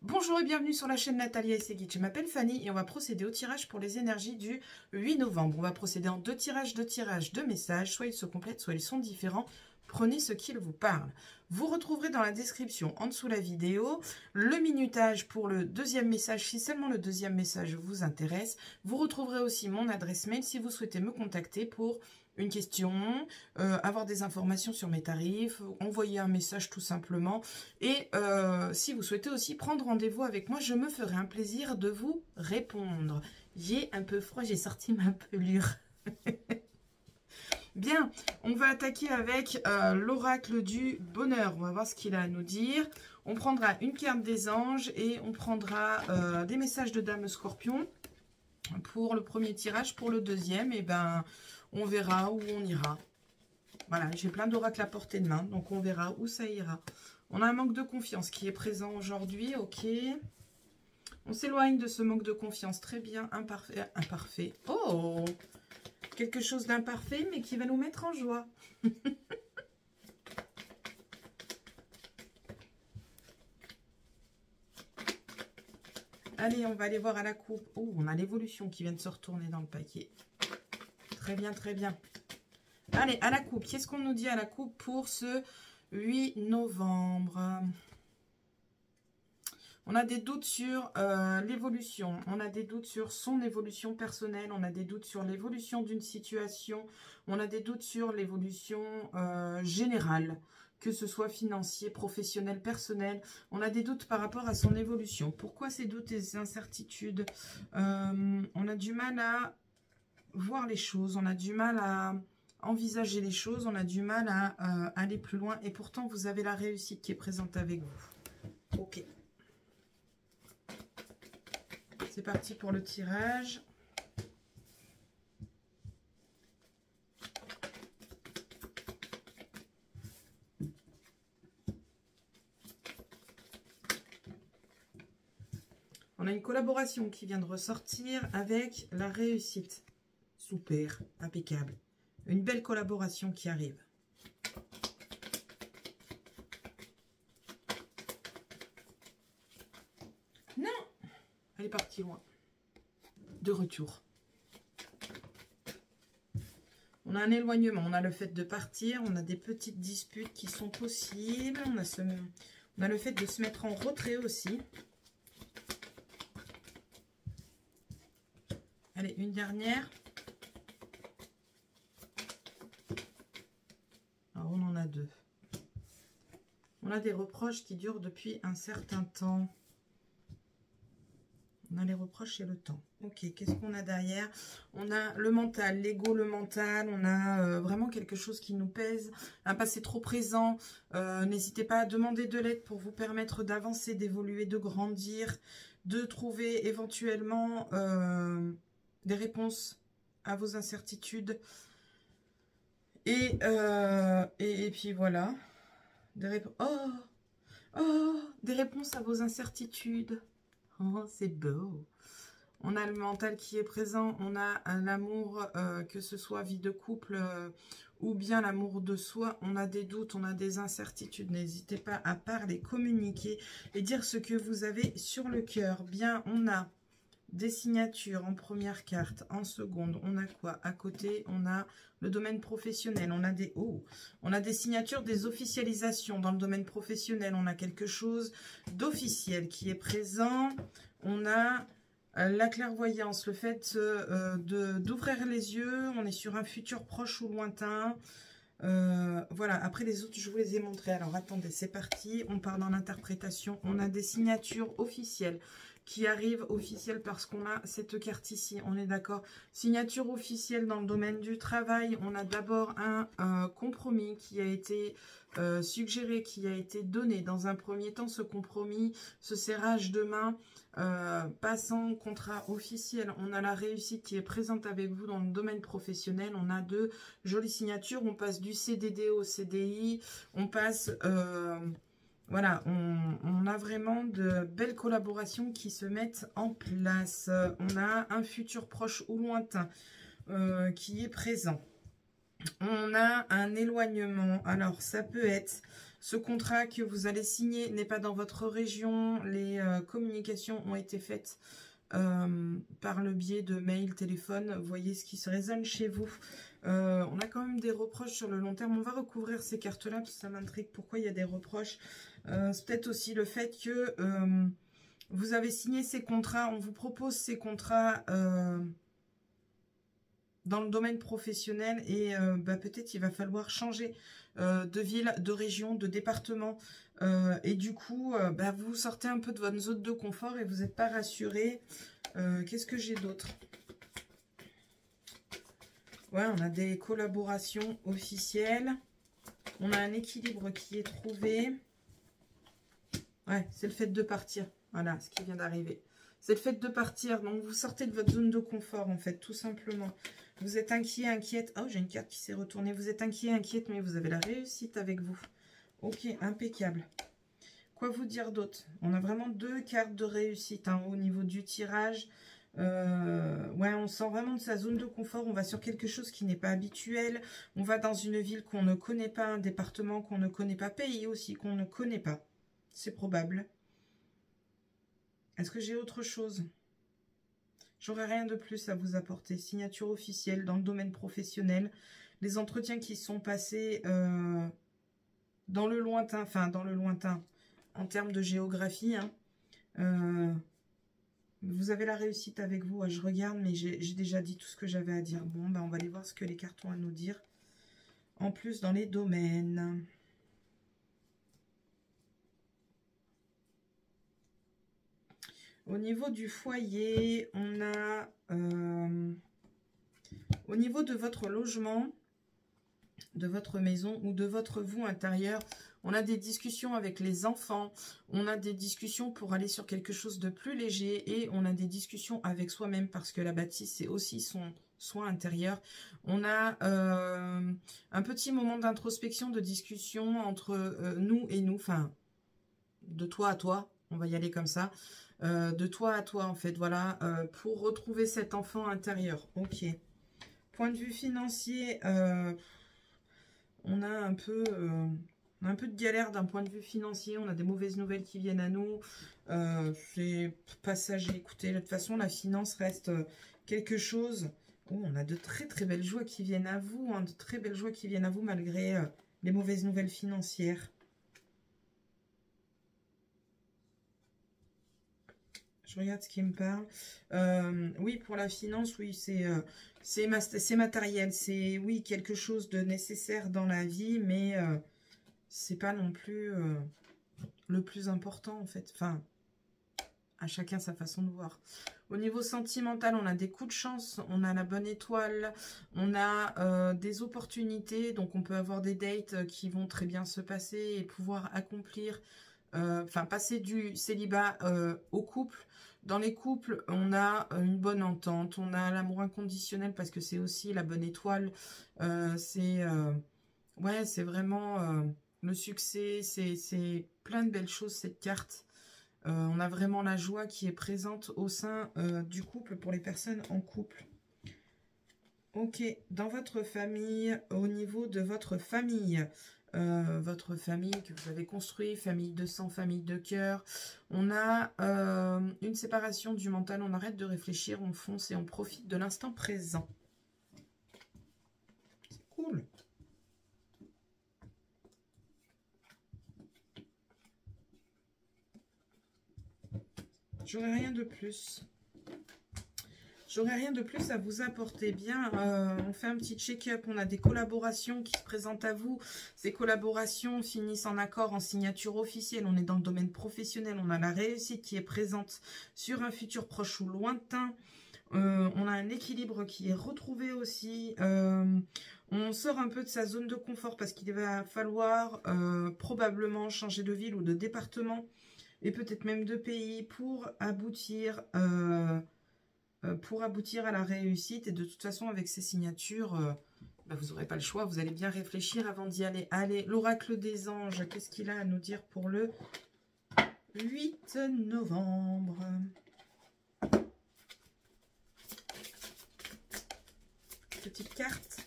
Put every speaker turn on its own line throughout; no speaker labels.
Bonjour et bienvenue sur la chaîne Natalia et Seguit. Je m'appelle Fanny et on va procéder au tirage pour les énergies du 8 novembre. On va procéder en deux tirages de messages. Soit ils se complètent, soit ils sont différents. Prenez ce qu'il vous parle. Vous retrouverez dans la description en dessous la vidéo le minutage pour le deuxième message si seulement le deuxième message vous intéresse. Vous retrouverez aussi mon adresse mail si vous souhaitez me contacter pour une question, avoir des informations sur mes tarifs, envoyer un message tout simplement. Et si vous souhaitez aussi prendre rendez-vous avec moi, je me ferai un plaisir de vous répondre. J'ai un peu froid, j'ai sorti ma pelure. Bien, on va attaquer avec l'oracle du bonheur. On va voir ce qu'il a à nous dire. On prendra une carte des anges et on prendra des messages de Dame Scorpion pour le premier tirage. Pour le deuxième, et ben, on verra où on ira. Voilà, j'ai plein d'oracles à portée de main, donc on verra où ça ira. On a un manque de confiance qui est présent aujourd'hui, ok. On s'éloigne de ce manque de confiance, très bien, imparfait, imparfait. Oh, quelque chose d'imparfait, mais qui va nous mettre en joie. Allez, on va aller voir à la coupe. Oh, on a l'évolution qui vient de se retourner dans le paquet. Très bien, très bien. Allez, à la coupe. Qu'est-ce qu'on nous dit à la coupe pour ce 8 novembre? On a des doutes sur l'évolution. On a des doutes sur son évolution personnelle. On a des doutes sur l'évolution d'une situation. On a des doutes sur l'évolution générale, que ce soit financier, professionnel, personnel. On a des doutes par rapport à son évolution. Pourquoi ces doutes et ces incertitudes? On a du mal à voir les choses. On a du mal à envisager les choses. On a du mal à aller plus loin. Et pourtant, vous avez la réussite qui est présente avec vous. Ok. C'est parti pour le tirage. On a une collaboration qui vient de ressortir avec la réussite. Super, impeccable. Une belle collaboration qui arrive. Non, elle est partie loin. De retour. On a un éloignement, on a le fait de partir, on a des petites disputes qui sont possibles. On a le fait de se mettre en retrait aussi. Allez, une dernière. Alors, on en a deux. On a des reproches qui durent depuis un certain temps. On a les reproches et le temps. Ok, qu'est-ce qu'on a derrière? On a le mental, l'ego, le mental. On a vraiment quelque chose qui nous pèse. Un passé trop présent. N'hésitez pas à demander de l'aide pour vous permettre d'avancer, d'évoluer, de grandir, de trouver éventuellement des réponses à vos incertitudes. Et puis voilà. Des réponses à vos incertitudes. Oh, c'est beau. On a le mental qui est présent. On a l'amour, que ce soit vie de couple ou bien l'amour de soi. On a des doutes, on a des incertitudes. N'hésitez pas à parler, communiquer et dire ce que vous avez sur le cœur. Bien, on a des signatures en première carte, en seconde, on a quoi? À côté, on a le domaine professionnel, on a des signatures, des officialisations dans le domaine professionnel, on a quelque chose d'officiel qui est présent, on a la clairvoyance, le fait d'ouvrir les yeux, on est sur un futur proche ou lointain. Voilà, après les autres, je vous les ai montrés. Alors, attendez, c'est parti. On part dans l'interprétation. On a des signatures officielles qui arrivent officielles parce qu'on a cette carte ici. On est d'accord. Signature officielle dans le domaine du travail. On a d'abord un compromis qui a été suggéré, qui a été donné. Dans un premier temps, ce compromis, ce serrage de main, passant contrat officiel. On a la réussite qui est présente avec vous dans le domaine professionnel. On a de jolies signatures. On passe du CDD au CDI. On passe... voilà, on a vraiment de belles collaborations qui se mettent en place. On a un futur proche ou lointain qui est présent. On a un éloignement. Alors, ça peut être Ce contrat que vous allez signer n'est pas dans votre région. Les communications ont été faites par le biais de mail, téléphone. Voyez ce qui se résonne chez vous. On a quand même des reproches sur le long terme. On va recouvrir ces cartes-là parce que ça m'intrigue. Pourquoi il y a des reproches? C'est peut-être aussi le fait que vous avez signé ces contrats. On vous propose ces contrats dans le domaine professionnel et peut-être il va falloir changer de ville, de région, de département et du coup vous sortez un peu de votre zone de confort et vous n'êtes pas rassuré. Qu'est-ce que j'ai d'autre? Ouais, on a des collaborations officielles, on a un équilibre qui est trouvé. Ouais, c'est le fait de partir, voilà ce qui vient d'arriver. C'est le fait de partir, donc vous sortez de votre zone de confort en fait, tout simplement. Vous êtes inquiet, inquiète. Oh, j'ai une carte qui s'est retournée. Vous êtes inquiet, inquiète, mais vous avez la réussite avec vous. Ok, impeccable. Quoi vous dire d'autre? On a vraiment 2 cartes de réussite au niveau du tirage. Ouais, on sort vraiment de sa zone de confort. On va sur quelque chose qui n'est pas habituel. On va dans une ville qu'on ne connaît pas, un département qu'on ne connaît pas, pays aussi qu'on ne connaît pas. C'est probable. Est-ce que j'ai autre chose? J'aurais rien de plus à vous apporter. Signature officielle dans le domaine professionnel. Les entretiens qui sont passés dans le lointain, en termes de géographie. Vous avez la réussite avec vous. Je regarde, mais j'ai déjà dit tout ce que j'avais à dire. Bon, on va aller voir ce que les cartes ont à nous dire. En plus, dans les domaines. Au niveau du foyer, on a, au niveau de votre logement, de votre maison ou de votre vous intérieur, on a des discussions avec les enfants, on a des discussions pour aller sur quelque chose de plus léger et on a des discussions avec soi-même parce que la bâtisse, c'est aussi son soin intérieur. On a un petit moment d'introspection, de discussion entre nous et nous, enfin, de toi à toi, on va y aller comme ça. De toi à toi en fait, voilà, pour retrouver cet enfant intérieur. Ok. Point de vue financier, on a un peu de galère d'un point de vue financier, on a des mauvaises nouvelles qui viennent à nous, c'est passager. Écoutez, de toute façon la finance reste quelque chose. Oh, on a de très très belles joies qui viennent à vous, de très belles joies qui viennent à vous malgré les mauvaises nouvelles financières. Je regarde ce qui me parle. Oui, pour la finance, oui, c'est matériel. C'est, oui, quelque chose de nécessaire dans la vie, mais c'est pas non plus le plus important, en fait. Enfin, à chacun sa façon de voir. Au niveau sentimental, on a des coups de chance, on a la bonne étoile, on a des opportunités. Donc, on peut avoir des dates qui vont très bien se passer et pouvoir accomplir... passer du célibat au couple. Dans les couples, on a une bonne entente, on a l'amour inconditionnel parce que c'est aussi la bonne étoile. Ouais, c'est vraiment le succès, c'est plein de belles choses cette carte. On a vraiment la joie qui est présente au sein du couple pour les personnes en couple. Ok, dans votre famille, au niveau de votre famille que vous avez construit, famille de sang, famille de cœur. On a une séparation du mental, on arrête de réfléchir, on fonce et on profite de l'instant présent. C'est cool. J'aurais rien de plus. J'aurais rien de plus à vous apporter. Bien, on fait un petit check-up. On a des collaborations qui se présentent à vous. Ces collaborations finissent en accord, en signature officielle. On est dans le domaine professionnel. On a la réussite qui est présente sur un futur proche ou lointain. On a un équilibre qui est retrouvé aussi. On sort un peu de sa zone de confort parce qu'il va falloir probablement changer de ville ou de département et peut-être même de pays pour aboutir à la réussite. Et de toute façon, avec ces signatures, vous n'aurez pas le choix. Vous allez bien réfléchir avant d'y aller. Allez, l'oracle des anges, qu'est-ce qu'il a à nous dire pour le 8 novembre? Petite carte.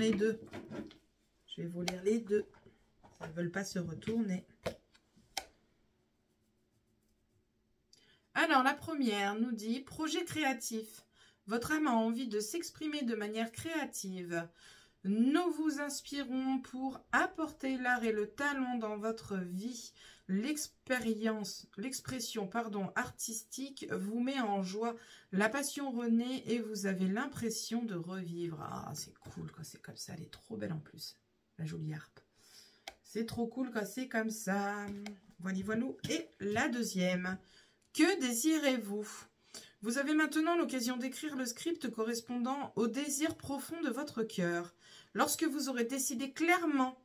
les deux. Je vais vous lire les deux. Ils ne veulent pas se retourner. Alors, la première nous dit « Projet créatif. Votre âme a envie de s'exprimer de manière créative. Nous vous inspirons pour apporter l'art et le talent dans votre vie. L'expression artistique vous met en joie. La passion renaît et vous avez l'impression de revivre. » Ah, c'est cool quand c'est comme ça. Elle est trop belle en plus, la jolie harpe. C'est trop cool quand c'est comme ça. Voilà, voilà. Et la deuxième. Que désirez-vous? Vous avez maintenant l'occasion d'écrire le script correspondant au désir profond de votre cœur. Lorsque vous aurez décidé clairement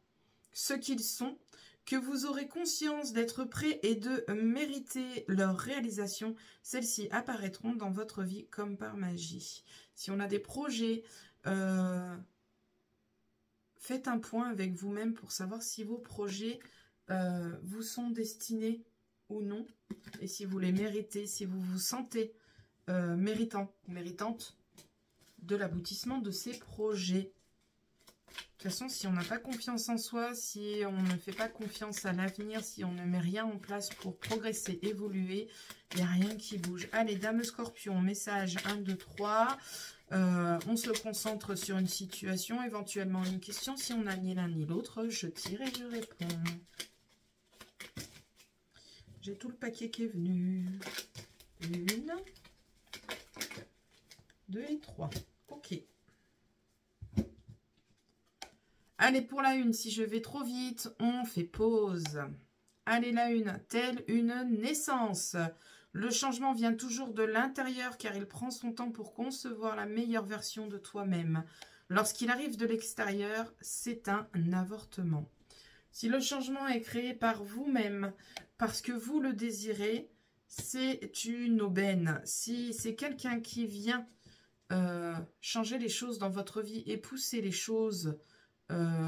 ce qu'ils sont, que vous aurez conscience d'être prêt et de mériter leur réalisation, celles-ci apparaîtront dans votre vie comme par magie. Si on a des projets, faites un point avec vous-même pour savoir si vos projets vous sont destinés ou non, et si vous les méritez, si vous vous sentez méritant ou méritante de l'aboutissement de ces projets. De toute façon, si on n'a pas confiance en soi, si on ne fait pas confiance à l'avenir, si on ne met rien en place pour progresser, évoluer, il n'y a rien qui bouge. Allez, Dame Scorpion, message 1, 2, 3. On se concentre sur une situation, éventuellement une question. Si on n'a ni l'un ni l'autre, je tire et je réponds. J'ai tout le paquet qui est venu. 1, 2 et 3. Ok. Allez, pour la 1, si je vais trop vite, on fait pause. Allez, la 1, telle une naissance. Le changement vient toujours de l'intérieur car il prend son temps pour concevoir la meilleure version de toi-même. Lorsqu'il arrive de l'extérieur, c'est un avortement. Si le changement est créé par vous-même, parce que vous le désirez, c'est une aubaine. Si c'est quelqu'un qui vient changer les choses dans votre vie et pousser les choses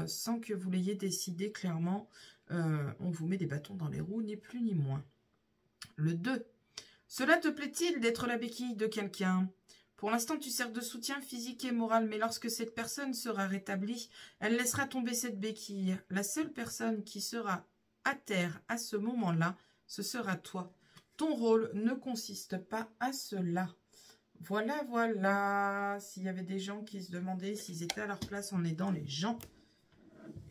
sans que vous l'ayez décidé clairement, on vous met des bâtons dans les roues, ni plus ni moins. Le 2. Cela te plaît-il d'être la béquille de quelqu'un? Pour l'instant, tu sers de soutien physique et moral, mais lorsque cette personne sera rétablie, elle laissera tomber cette béquille. La seule personne qui sera à terre à ce moment-là, ce sera toi. Ton rôle ne consiste pas à cela. Voilà, voilà. S'il y avait des gens qui se demandaient s'ils étaient à leur place en aidant les gens,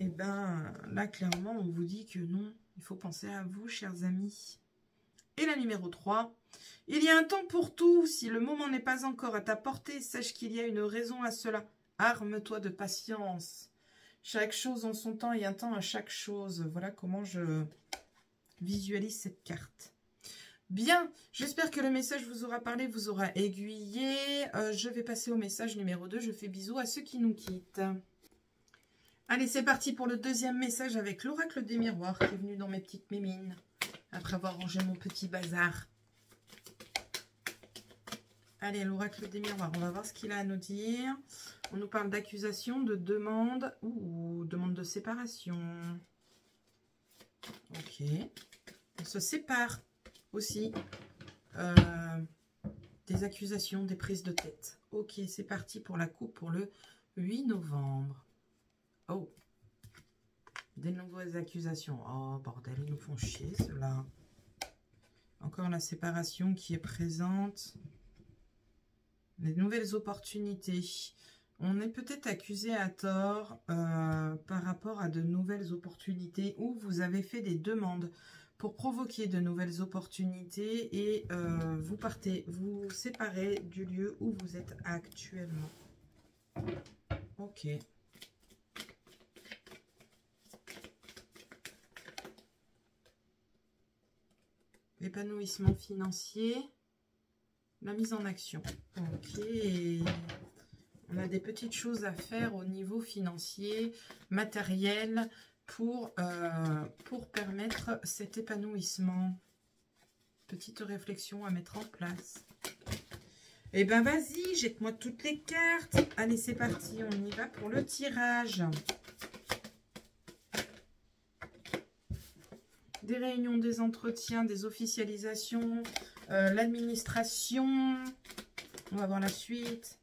eh bien, là, clairement, on vous dit que non. Il faut penser à vous, chers amis. Et la numéro 3. Il y a un temps pour tout. Si le moment n'est pas encore à ta portée, sache qu'il y a une raison à cela. Arme-toi de patience. Chaque chose en son temps, il y a un temps à chaque chose. Voilà comment je visualise cette carte. Bien, j'espère que le message vous aura parlé, vous aura aiguillé. Je vais passer au message numéro 2. Je fais bisous à ceux qui nous quittent. Allez, c'est parti pour le deuxième message avec l'oracle des miroirs qui est venu dans mes petites mémines. Après avoir rangé mon petit bazar. Allez, l'oracle des miroirs, on va voir ce qu'il a à nous dire. On nous parle d'accusation, de demande ou demande de séparation. Ok. On se sépare aussi. Des accusations, des prises de tête. Ok, c'est parti pour la coupe pour le 8 novembre. Oh. Des nouvelles accusations. Oh, bordel, ils nous font chier, ceux-là. Encore la séparation qui est présente. Les nouvelles opportunités. On est peut-être accusé à tort par rapport à de nouvelles opportunités où vous avez fait des demandes pour provoquer de nouvelles opportunités et vous partez, vous séparez du lieu où vous êtes actuellement. Ok. L'épanouissement financier, la mise en action. Ok. On a des petites choses à faire au niveau financier, matériel, pour permettre cet épanouissement. Petite réflexion à mettre en place. Eh ben vas-y, jette-moi toutes les cartes. Allez, c'est parti, on y va pour le tirage. Des réunions, des entretiens, des officialisations, l'administration. On va voir la suite.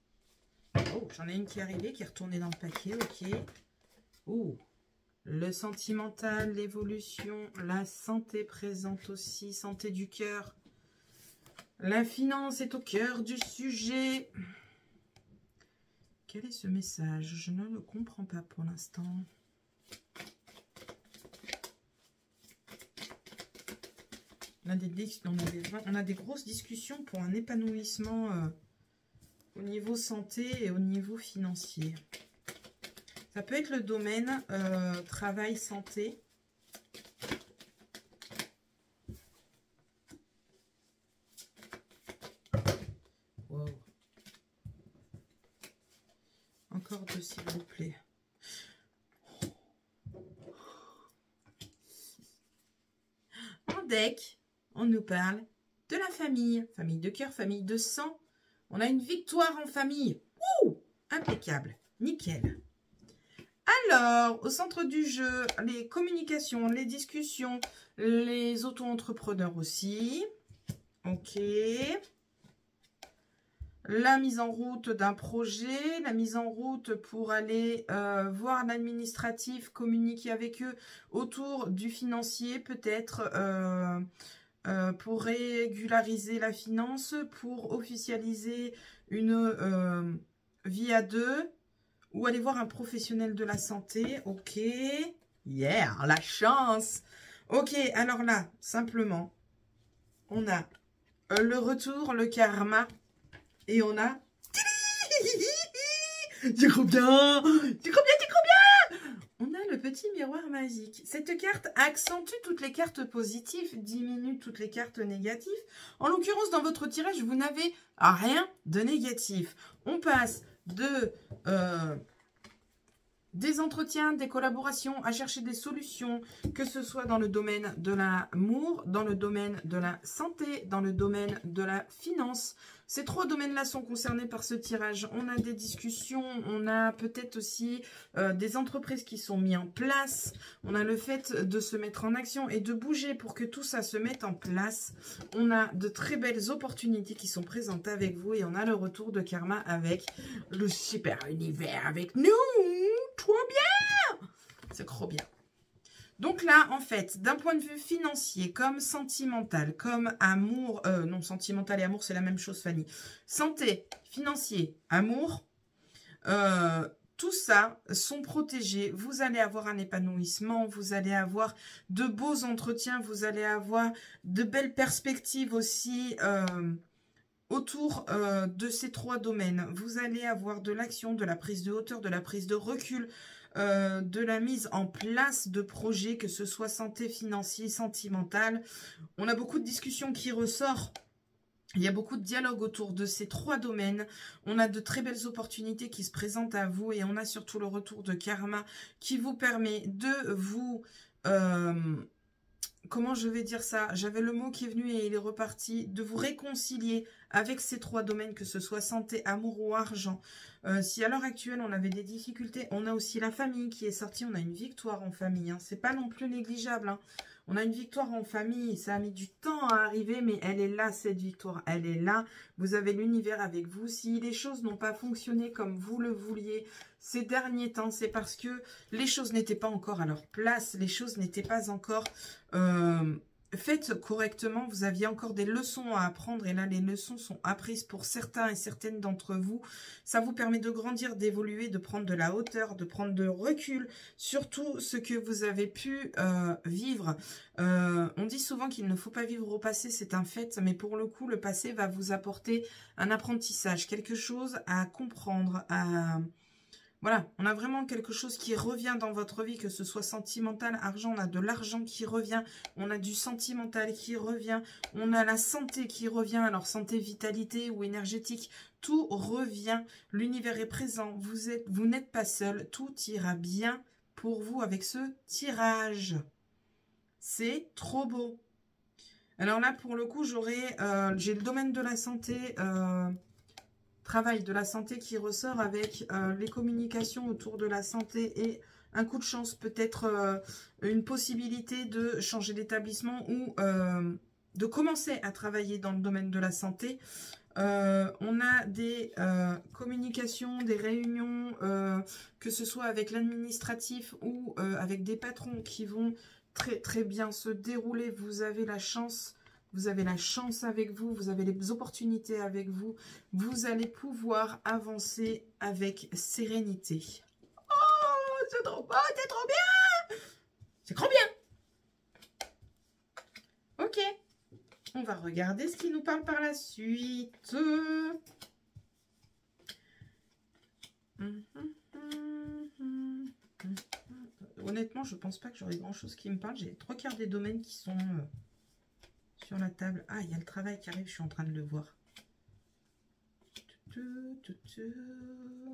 Oh, j'en ai une qui est arrivée, qui est retournée dans le paquet, ok. Oh, le sentimental, l'évolution, la santé présente aussi, santé du cœur. La finance est au cœur du sujet. Quel est ce message? Je ne le comprends pas pour l'instant. On a des grosses discussions pour un épanouissement au niveau santé et au niveau financier. Ça peut être le domaine travail, santé. Wow. Encore deux, s'il vous plaît. En deck, on nous parle de la famille. Famille de cœur, famille de sang. On a une victoire en famille. Ouh, impeccable. Nickel. Alors, au centre du jeu, les communications, les discussions, les auto-entrepreneurs aussi. Ok. La mise en route d'un projet, la mise en route pour aller voir l'administratif, communiquer avec eux autour du financier, peut-être pour régulariser la finance, pour officialiser une vie à deux, ou aller voir un professionnel de la santé. Ok, yeah, la chance. Ok, alors là, simplement, on a le retour, le karma, et on a... Tu crois bien, tu crois bien, tu crois bien. On a le petit miroir magique. Cette carte accentue toutes les cartes positives, diminue toutes les cartes négatives. En l'occurrence, dans votre tirage, vous n'avez rien de négatif. On passe de... des entretiens, des collaborations, à chercher des solutions, que ce soit dans le domaine de l'amour, dans le domaine de la santé, dans le domaine de la finance. Ces trois domaines-là sont concernés par ce tirage. On a des discussions, on a peut-être aussi des entreprises qui sont mises en place. On a le fait de se mettre en action et de bouger pour que tout ça se mette en place. On a de très belles opportunités qui sont présentes avec vous et on a le retour de karma avec le super univers avec nous. Trop bien! C'est trop bien. Donc là, en fait, d'un point de vue financier, comme sentimental, comme amour... non, sentimental et amour, c'est la même chose, Fanny. Santé, financier, amour, tout ça sont protégés. Vous allez avoir un épanouissement, vous allez avoir de beaux entretiens, vous allez avoir de belles perspectives aussi... autour de ces trois domaines, vous allez avoir de l'action, de la prise de hauteur, de la prise de recul, de la mise en place de projets, que ce soit santé, financier, sentimental. On a beaucoup de discussions qui ressortent. Il y a beaucoup de dialogue autour de ces trois domaines. On a de très belles opportunités qui se présentent à vous et on a surtout le retour de karma qui vous permet de vous... comment je vais dire ça? J'avais le mot qui est venu et il est reparti. De vous réconcilier avec ces trois domaines, que ce soit santé, amour ou argent. Si à l'heure actuelle, on avait des difficultés, on a aussi la famille qui est sortie. On a une victoire en famille. Hein. C'est pas non plus négligeable. Hein. On a une victoire en famille. Ça a mis du temps à arriver, mais elle est là, cette victoire. Elle est là. Vous avez l'univers avec vous. Si les choses n'ont pas fonctionné comme vous le vouliez ces derniers temps, c'est parce que les choses n'étaient pas encore à leur place. Les choses n'étaient pas encore... faites correctement, vous aviez encore des leçons à apprendre et là les leçons sont apprises pour certains et certaines d'entre vous. Ça vous permet de grandir, d'évoluer, de prendre de la hauteur, de prendre de recul sur tout ce que vous avez pu vivre. On dit souvent qu'il ne faut pas vivre au passé, c'est un fait, mais pour le coup le passé va vous apporter un apprentissage, quelque chose à comprendre, à... Voilà, on a vraiment quelque chose qui revient dans votre vie, que ce soit sentimental, argent, on a de l'argent qui revient, on a du sentimental qui revient, on a la santé qui revient, alors santé, vitalité ou énergétique, tout revient, l'univers est présent, vous n'êtes pas seul, tout ira bien pour vous avec ce tirage. C'est trop beau. Alors là, pour le coup, j'ai le domaine de la santé... travail de la santé qui ressort avec les communications autour de la santé et un coup de chance, peut-être une possibilité de changer d'établissement ou de commencer à travailler dans le domaine de la santé. On a des communications, des réunions, que ce soit avec l'administratif ou avec des patrons qui vont très très bien se dérouler. Vous avez la chance avec vous, vous avez les opportunités avec vous. Vous allez pouvoir avancer avec sérénité. Oh, c'est trop beau, c'est trop bien! C'est trop bien! Ok. On va regarder ce qui nous parle par la suite. Honnêtement, je pense pas que j'aurai grand-chose qui me parle. J'ai 3/4 des domaines qui sont sur la table. Ah, il y a le travail qui arrive, je suis en train de le voir.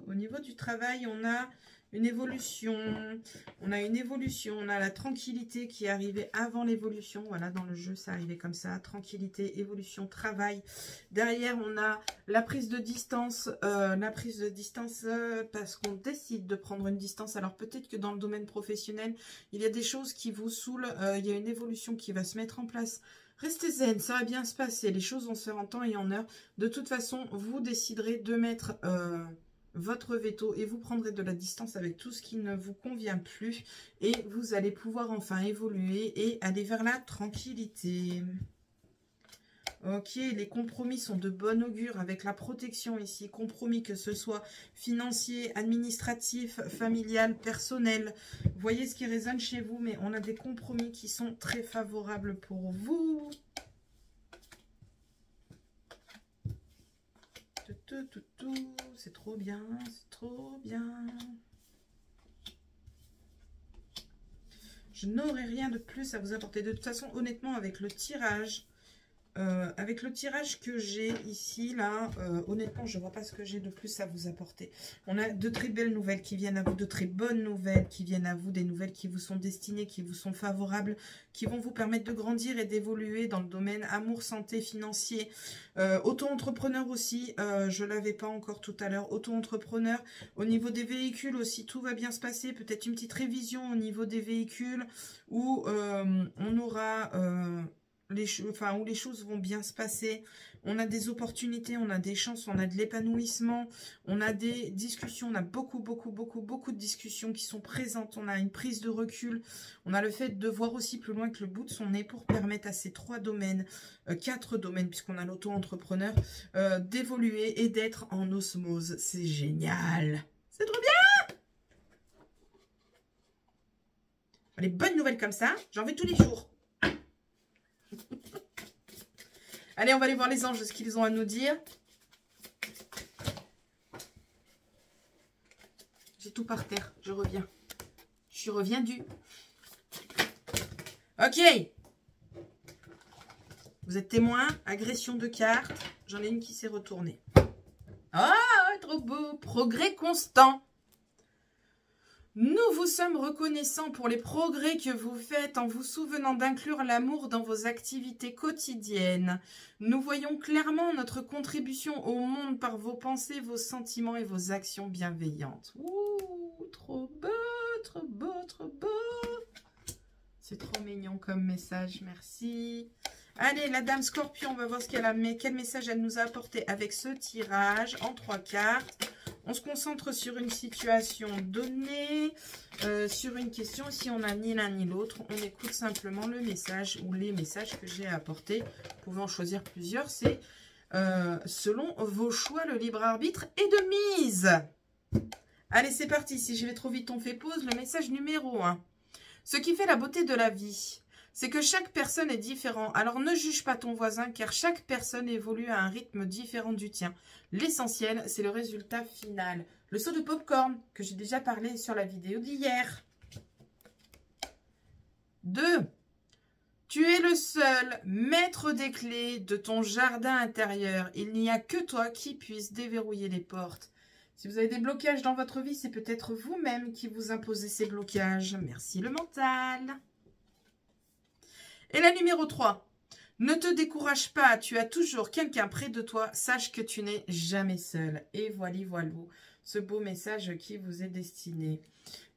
Au niveau du travail, on a une évolution. On a la tranquillité qui est arrivée avant l'évolution. Voilà, dans le jeu, ça arrivait comme ça. Tranquillité, évolution, travail. Derrière, on a la prise de distance. Parce qu'on décide de prendre une distance. Alors, peut-être que dans le domaine professionnel, il y a des choses qui vous saoulent. Il y a une évolution qui va se mettre en place. Restez zen, ça va bien se passer. Les choses vont se faire en temps et en heure. De toute façon, vous déciderez de mettre votre veto et vous prendrez de la distance avec tout ce qui ne vous convient plus. Et vous allez pouvoir enfin évoluer et aller vers la tranquillité. Ok, les compromis sont de bon augure avec la protection ici. Compromis que ce soit financier, administratif, familial, personnel. Vous voyez ce qui résonne chez vous, mais on a des compromis qui sont très favorables pour vous. C'est trop bien, c'est trop bien. Je n'aurai rien de plus à vous apporter. De toute façon, honnêtement, avec le tirage... que j'ai ici, là, honnêtement, je ne vois pas ce que j'ai de plus à vous apporter. On a de très belles nouvelles qui viennent à vous, de très bonnes nouvelles qui viennent à vous, des nouvelles qui vous sont destinées, qui vous sont favorables, qui vont vous permettre de grandir et d'évoluer dans le domaine amour, santé, financier, auto-entrepreneur aussi, je ne l'avais pas encore tout à l'heure, auto-entrepreneur, au niveau des véhicules aussi, tout va bien se passer, peut-être une petite révision au niveau des véhicules, où on aura... où les choses vont bien se passer. On a des opportunités, on a des chances, on a de l'épanouissement, on a des discussions, on a beaucoup de discussions qui sont présentes. On a une prise de recul, on a le fait de voir aussi plus loin que le bout de son nez pour permettre à ces 3 domaines, 4 domaines, puisqu'on a l'auto-entrepreneur, d'évoluer et d'être en osmose. C'est génial! C'est trop bien! Les bonnes nouvelles comme ça, j'en veux tous les jours. Allez, on va aller voir les anges, ce qu'ils ont à nous dire. J'ai tout par terre, je reviens. Je reviens du... Ok. Vous êtes témoin, agression de cartes. J'en ai une qui s'est retournée. Ah, trop beau. Progrès constant. Nous vous sommes reconnaissants pour les progrès que vous faites en vous souvenant d'inclure l'amour dans vos activités quotidiennes. Nous voyons clairement notre contribution au monde par vos pensées, vos sentiments et vos actions bienveillantes. Ouh, trop beau, trop beau, trop beau. C'est trop mignon comme message, merci. Allez, la dame Scorpion, on va voir ce qu'elle a, mais quel message elle nous a apporté avec ce tirage en 3 cartes. On se concentre sur une situation donnée, sur une question. Si on n'a ni l'un ni l'autre, on écoute simplement le message ou les messages que j'ai apportés. Vous pouvez en choisir plusieurs. C'est selon vos choix, le libre arbitre est de mise. Allez, c'est parti. Si je vais trop vite, on fait pause. Le message numéro 1. Ce qui fait la beauté de la vie, c'est que chaque personne est différente. Alors ne juge pas ton voisin car chaque personne évolue à un rythme différent du tien. L'essentiel, c'est le résultat final. Le saut de popcorn que j'ai déjà parlé sur la vidéo d'hier. 2. Tu es le seul maître des clés de ton jardin intérieur. Il n'y a que toi qui puisse déverrouiller les portes. Si vous avez des blocages dans votre vie, c'est peut-être vous-même qui vous imposez ces blocages. Merci le mental. Et la numéro 3. Ne te décourage pas, tu as toujours quelqu'un près de toi. Sache que tu n'es jamais seul. Et voilà, ce beau message qui vous est destiné.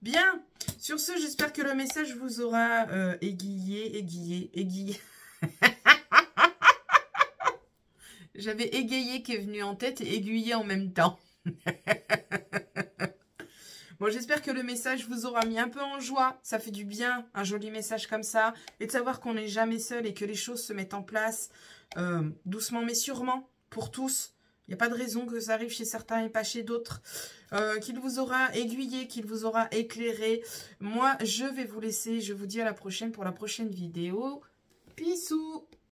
Bien, sur ce, j'espère que le message vous aura aiguillé. J'avais égayé qui est venu en tête et aiguillé en même temps. Bon, j'espère que le message vous aura mis un peu en joie. Ça fait du bien, un joli message comme ça. Et de savoir qu'on n'est jamais seul et que les choses se mettent en place doucement mais sûrement pour tous. Il n'y a pas de raison que ça arrive chez certains et pas chez d'autres. Qu'il vous aura aiguillé, qu'il vous aura éclairé. Moi, je vais vous laisser. Je vous dis à la prochaine pour la prochaine vidéo. Bisous!